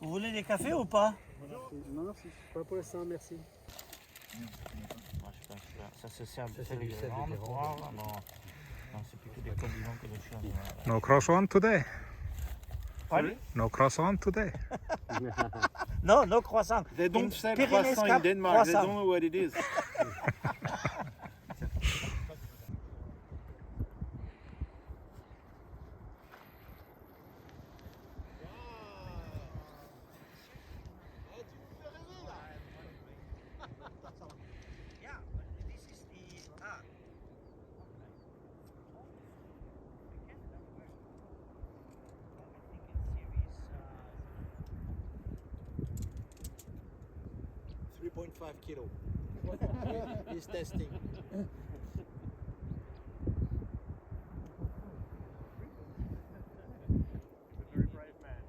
Vous voulez des cafés ou pas? Non, pas pour l'instant, merci. Ça se sert de sel et de lavande. Non, c'est plutôt des condiments que des choses. No croissant today. Pardon? No croissant today. No, no croissant. They don't sell Pyrenees croissant Cup, in Denmark. croissant. They don't know what it is. Yeah, but this is the 3.5 kilo. He's testing. Very brave man.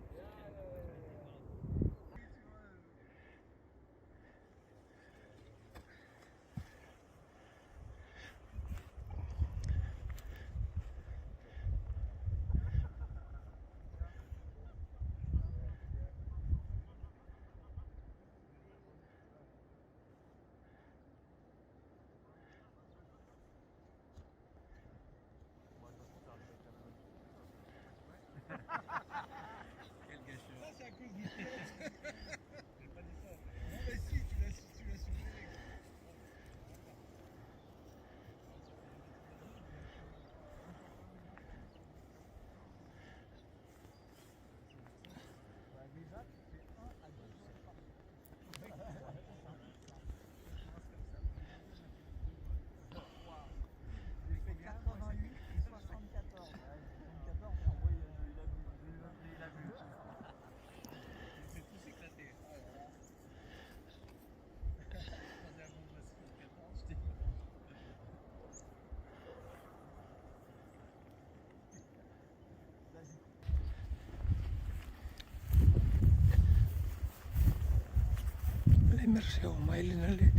Immersiomailinali.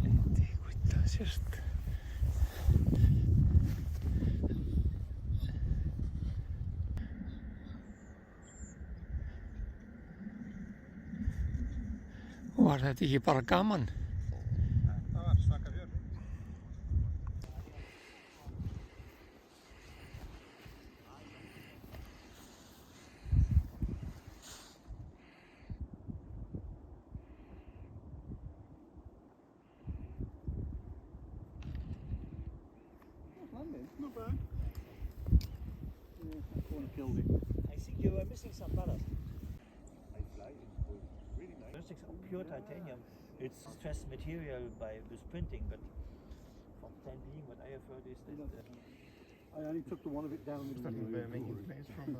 En tiedä kuitenkaan asiasta. Var det ikke bare gaman? Not bad. Killed it. I think you were missing some ballast. Really nice. Plastics are pure titanium. It's stressed material with printing, but for the time being, what I have heard is that I only took the one of it down. Making planes from